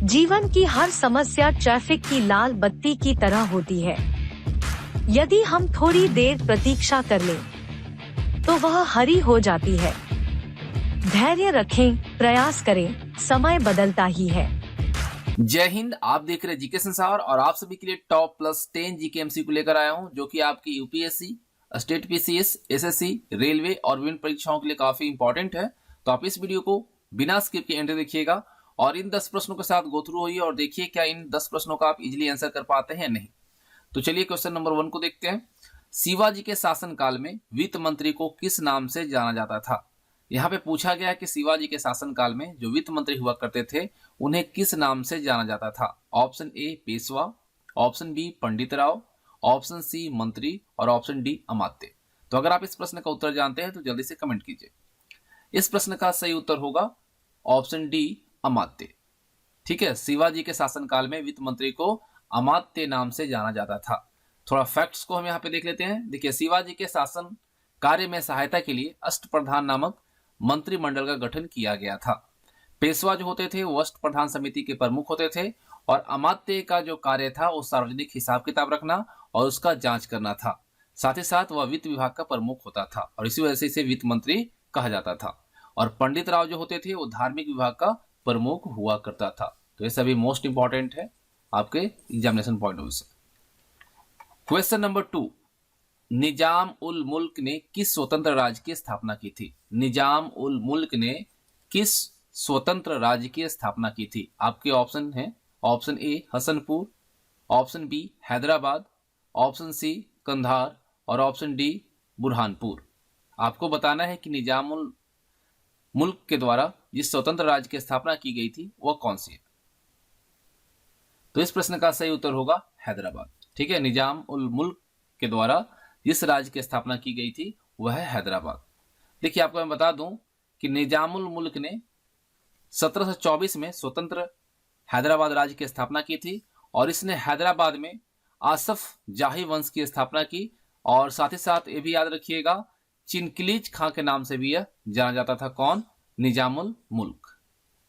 जीवन की हर समस्या ट्रैफिक की लाल बत्ती की तरह होती है। यदि हम थोड़ी देर प्रतीक्षा कर लें, तो वह हरी हो जाती है। धैर्य रखें, प्रयास करें, समय बदलता ही है। जय हिंद। आप देख रहे जीके संसार और आप सभी के लिए टॉप प्लस 10 जीके एमसीक्यू लेकर आया हूं, जो कि आपकी UPSC, state PCS, SSC, railway और विभिन्न परीक्षाओं के लिए काफी इंपॉर्टेंट है। तो आप इस वीडियो को बिना स्किप के एंड देखिएगा और इन 10 प्रश्नों के साथ गो थ्रू होइए और देखिए क्या इन 10 प्रश्नों का आप इजिली आंसर कर पाते हैं या नहीं। तो चलिए क्वेश्चन नंबर 1 को देखते हैं। शिवाजी के शासनकाल में वित्त मंत्री को किस नाम से जाना जाता था? यहाँ पे पूछा गया है कि शिवाजी के शासनकाल में जो वित्त मंत्री हुआ करते थे उन्हें किस नाम से जाना जाता था। Option A Peshwa, option B Pandit Rao, option C मंत्री और ऑप्शन डी अमात्य। तो अगर आप इस प्रश्न का उत्तर जानते हैं तो जल्दी से कमेंट कीजिए। इस प्रश्न का सही उत्तर होगा ऑप्शन डी अमात्य। ठीक है, शिवाजी के शासनकाल में वित्त मंत्री को अमात्य नाम से जाना जाता था। थोड़ा फैक्ट्स को हम यहाँ पे देख लेते हैं। देखिए, शिवाजी के शासन कार्य में सहायता के लिए अष्टप्रधान नामक मंत्रिमंडल का गठन किया गया था। पेशवा जो होते थे वो अष्ट प्रधान समिति के प्रमुख होते थे और अमात्य का जो कार्य था वो सार्वजनिक हिसाब किताब रखना और उसका जांच करना था। साथ ही साथ वह वित्त विभाग का प्रमुख होता था और इसी वजह से इसे वित्त मंत्री कहा जाता था। और पंडित राव जो होते थे वो धार्मिक विभाग का प्रमुख हुआ करता था। तो ये सभी मोस्ट इंपॉर्टेंट है आपके एग्जामिनेशन पॉइंट ऑफ व्यू से। क्वेश्चन नंबर 2, निजाम उल मुल्क ने किस स्वतंत्र राज्य की स्थापना की थी? निजाम उल मुल्क ने किस स्वतंत्र राज्य की स्थापना की थी? आपके ऑप्शन हैं, option A Hasanpur, option B Hyderabad, option C Kandahar और ऑप्शन डी बुरहानपुर। आपको बताना है कि निजाम उल मुल्क के द्वारा जिस स्वतंत्र राज्य की स्थापना की गई थी वह कौन सी है? तो इस प्रश्न का सही उत्तर होगा हैदराबाद। ठीक है, निजाम उल मुल्क के द्वारा जिस राज्य की स्थापना की गई थी वह है हैदराबाद। देखिए, आपको मैं बता दूं कि निजामुल मुल्क ने 1724 में स्वतंत्र हैदराबाद राज्य की स्थापना की थी और इसने हैदराबाद में आसफ जाही वंश की स्थापना की और साथ ही साथ ये भी याद रखिएगा चिनकिलीज खां के नाम से भी यह जाना जाता था। कौन? निजामुल मुल्क।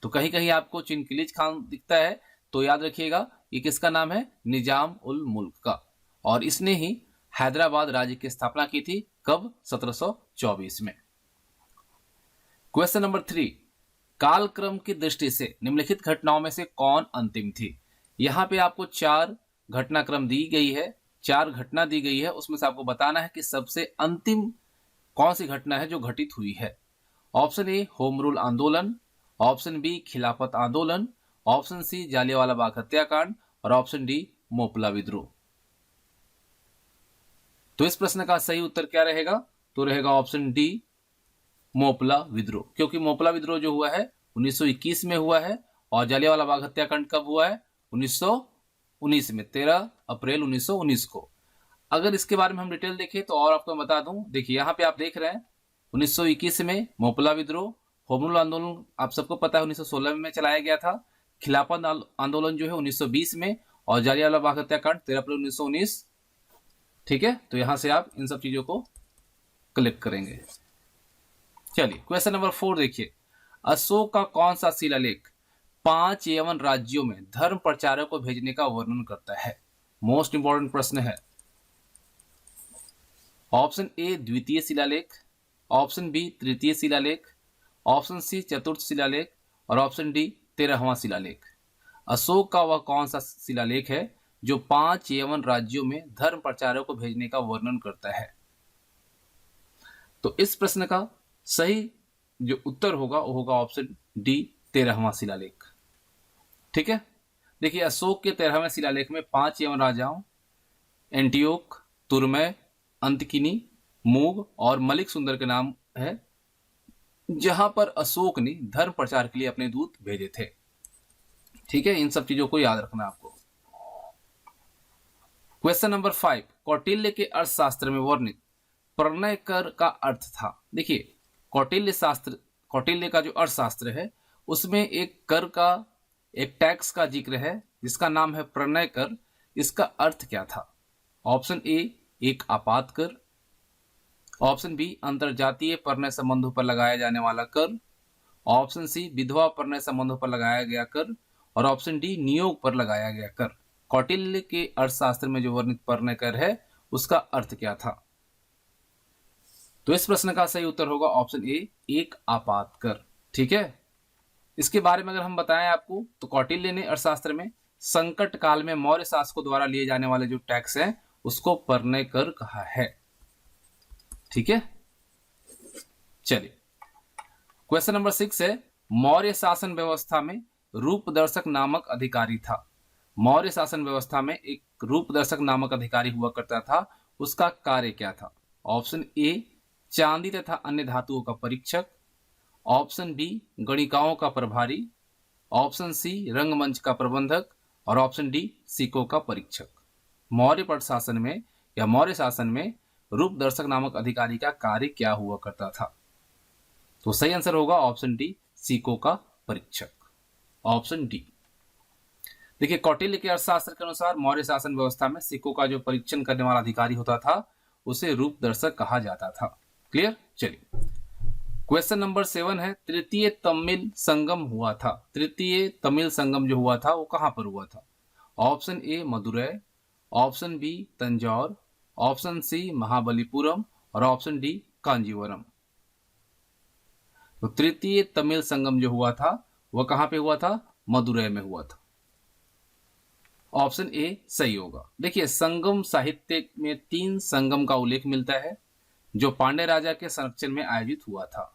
तो कहीं कहीं आपको चिनकिलीज खां दिखता है तो याद रखिएगा ये किसका नाम है? निजाम उल मुल्क का। और इसने ही हैदराबाद राज्य की स्थापना की थी। कब? 1724 में। क्वेश्चन नंबर 3, कालक्रम की दृष्टि से निम्नलिखित घटनाओं में से कौन अंतिम थी? यहां पे आपको 4 घटनाक्रम दी गई है, 4 घटना दी गई है, उसमें से आपको बताना है कि सबसे अंतिम कौन सी घटना है जो घटित हुई है। ऑप्शन ए होम रूल आंदोलन, ऑप्शन बी खिलाफत आंदोलन, ऑप्शन सी जालियांवाला बाग हत्याकांड और ऑप्शन डी मोपला विद्रोह। तो इस प्रश्न का सही उत्तर क्या रहेगा? तो रहेगा ऑप्शन डी मोपला विद्रोह, क्योंकि मोपला विद्रोह जो हुआ है 1921 में हुआ है और जालियांवाला बाग हत्याकांड कब हुआ है? 1919 में, 13 अप्रैल 1919 को। अगर इसके बारे में हम डिटेल देखें तो और आपको बता दूं, देखिए यहाँ पे आप देख रहे हैं 1921 में मोपला विद्रोह, होम रूल आंदोलन आप सबको पता है 1916 में चलाया गया था, खिलाफत आंदोलन जो है 1920 में और जालियांवाला बाग हत्याकांड 13 अप्रैल 1919। ठीक है, तो यहां से आप इन सब चीजों को कलेक्ट करेंगे। चलिए क्वेश्चन नंबर 4 देखिए, अशोक का कौन सा शिलालेख 5 यवन राज्यों में धर्म प्रचारक को भेजने का वर्णन करता है? मोस्ट इंपॉर्टेंट प्रश्न है। ऑप्शन ए द्वितीय शिलालेख, ऑप्शन बी तृतीय शिलालेख, ऑप्शन सी चतुर्थ शिलालेख और ऑप्शन डी 13वां शिलालेख। अशोक का वह कौन सा शिलालेख है जो 5 यवन राज्यों में धर्म प्रचारक को भेजने का वर्णन करता है? तो इस प्रश्न का सही जो उत्तर होगा वो होगा ऑप्शन डी 13वां शिलालेख। ठीक है, देखिए अशोक के 13वें शिलालेख में 5 यवन राजाओं एंटियोक, तुरमय, अंतकिनी, मूग और मलिक सुंदर के नाम है, जहां पर अशोक ने धर्म प्रचार के लिए अपने दूत भेजे थे। ठीक है, इन सब चीजों को याद रखना आपको। क्वेश्चन नंबर 5, कौटिल्य के अर्थशास्त्र में वर्णित प्रणय कर का अर्थ था? देखिए कौटिल्य का जो अर्थशास्त्र है उसमें एक कर का, एक टैक्स का जिक्र है जिसका नाम है प्रणय कर। इसका अर्थ क्या था? ऑप्शन ए एक आपात कर, ऑप्शन बी अंतरजातीय प्रणय संबंधों पर लगाया जाने वाला कर, ऑप्शन सी विधवा प्रणय संबंधों पर लगाया गया कर, और ऑप्शन डी नियोग पर लगाया गया कर। कौटिल्य के अर्थशास्त्र में जो वर्णित परनय कर है उसका अर्थ क्या था? तो इस प्रश्न का सही उत्तर होगा ऑप्शन ए, एक आपात कर। ठीक है, इसके बारे में अगर हम बताएं आपको तो कौटिल्य ने अर्थशास्त्र में संकट काल में मौर्य शासकों द्वारा लिए जाने वाले जो टैक्स हैं उसको परनय कर कहा है। ठीक है, चलिए क्वेश्चन नंबर 6 है, मौर्य शासन व्यवस्था में रूपदर्शक नामक अधिकारी था। मौर्य शासन व्यवस्था में एक रूपदर्शक नामक अधिकारी हुआ करता था, उसका कार्य क्या था? ऑप्शन ए, चांदी तथा अन्य धातुओं का परीक्षक। ऑप्शन बी, गणिकाओं का प्रभारी। ऑप्शन सी, रंगमंच का प्रबंधक। और ऑप्शन डी, सिक्कों का परीक्षक। मौर्य प्रशासन में या मौर्य शासन में रूपदर्शक नामक अधिकारी का कार्य क्या हुआ करता था? तो सही आंसर होगा ऑप्शन डी, सिक्कों का परीक्षक। Option D. देखिए, कौटिल्य के अर्थशास्त्र के अनुसार मौर्य शासन व्यवस्था में सिक्कों का जो परीक्षण करने वाला अधिकारी होता था उसे रूपदर्शक कहा जाता था। क्लियर? चलिए क्वेश्चन नंबर 7 है, तृतीय तमिल संगम हुआ था। तृतीय तमिल संगम जो हुआ था वो कहां पर हुआ था? Option A, Madurai. Option B, Tanjore. Option C, Mahabalipuram. और ऑप्शन डी, कांजीवरम। तो तृतीय तमिल संगम जो हुआ था वह कहां पे हुआ था? मदुरै में हुआ था। ऑप्शन ए सही होगा। देखिए, संगम साहित्य में 3 संगम का उल्लेख मिलता है जो पांड्य राजा के संरक्षण में आयोजित हुआ था।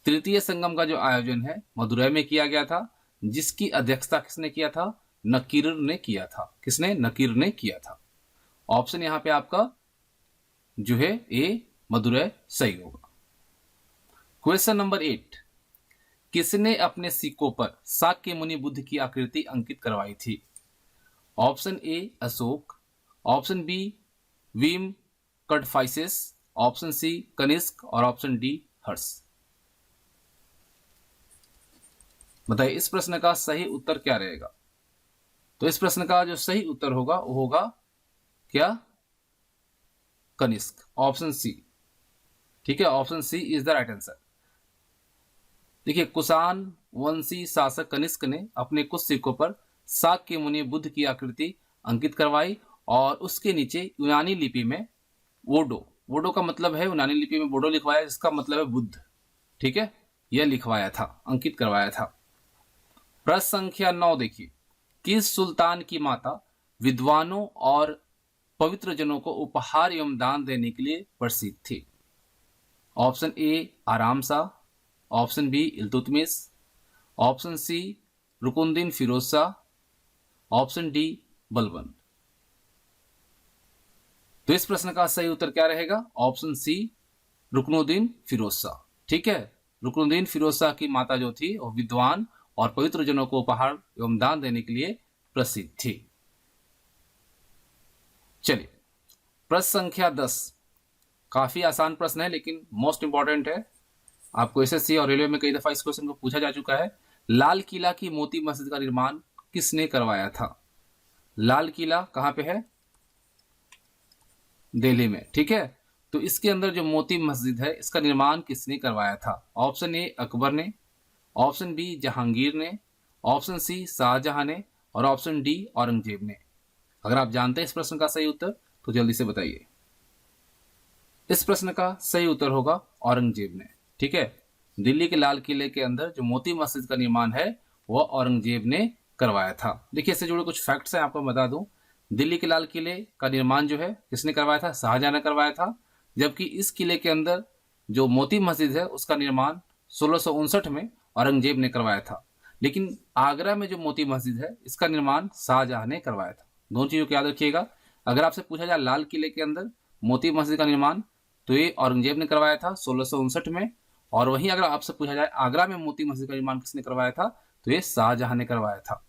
तृतीय संगम का जो आयोजन है मदुरै में किया गया था, जिसकी अध्यक्षता किसने किया था? नकीर ने किया था। किसने? नकीर ने किया था। ऑप्शन यहां पे आपका जो है ए, मदुरै सही होगा। क्वेश्चन नंबर 8, किसने अपने सिक्कों पर शाक्य मुनि बुद्ध की आकृति अंकित करवाई थी? Option A, Ashoka. Option B, Vima Kadphises. Option C, Kanishka. और ऑप्शन डी, हर्ष। बताइए इस प्रश्न का सही उत्तर क्या रहेगा? तो इस प्रश्न का जो सही उत्तर होगा वो होगा क्या? कनिष्क। Option C. ठीक है, option C is the right answer. देखिए, कुषाण वंशी शासक कनिष्क ने अपने कुछ सिक्कों पर शाक्य मुनि बुद्ध की आकृति अंकित करवाई और उसके नीचे यूनानी लिपि में वोडो का मतलब है, यूनानी लिपि में वोडो लिखवाया, जिसका मतलब है बुद्ध। ठीक है, यह लिखवाया था, अंकित करवाया था। प्रश्न संख्या 9 देखिए, किस सुल्तान की माता विद्वानों और पवित्र जनों को उपहार एवं दान देने के लिए प्रसिद्ध थी? Option A, Aram Shah. Option B, Iltutmish. Option C, Ruknuddin Firoz Shah. Option D, Balban. तो इस प्रश्न का सही उत्तर क्या रहेगा? Option C, Ruknuddin Firoz Shah. ठीक है, रुकुनुद्दीन फिरोज शाह की माता जो थी वो विद्वान और पवित्र जनों को उपहार एवं दान देने के लिए प्रसिद्ध थी। चलिए प्रश्न संख्या 10, काफी आसान प्रश्न है लेकिन मोस्ट इंपॉर्टेंट है। आपको एसएससी और रेलवे में कई दफा इस क्वेश्चन को पूछा जा चुका है। लाल किला की मोती मस्जिद का निर्माण किसने करवाया था? लाल किला कहां पे है? दिल्ली में। ठीक है, तो इसके अंदर जो मोती मस्जिद है इसका निर्माण किसने करवाया था? ऑप्शन ए, अकबर ने। ऑप्शन बी, जहांगीर ने। ऑप्शन सी, शाहजहां ने। और ऑप्शन डी, औरंगजेब ने। अगर आप जानते हैं इस प्रश्न का सही उत्तर तो जल्दी से बताइए। इस प्रश्न का सही उत्तर होगा औरंगजेब ने। ठीक है, दिल्ली के लाल किले के अंदर जो मोती मस्जिद का निर्माण है वह औरंगजेब ने करवाया था। देखिए, इससे जुड़े कुछ फैक्ट्स हैं, आपको बता दूं। दिल्ली के लाल किले का निर्माण जो है किसने करवाया था? शाहजहां ने करवाया था। जबकि इस किले के अंदर जो मोती मस्जिद है उसका निर्माण 1659 में औरंगजेब ने करवाया था। लेकिन आगरा में जो मोती मस्जिद है इसका निर्माण शाहजहां ने करवाया था। दोनों चीजों को याद रखिएगा। अगर आपसे पूछा जाए लाल किले के अंदर मोती मस्जिद का निर्माण तो ये औरंगजेब ने करवाया था 1659 में, और वहीं अगर आपसे पूछा जाए आगरा में मोती मस्जिद का निर्माण किसने करवाया था तो ये शाहजहां ने करवाया था।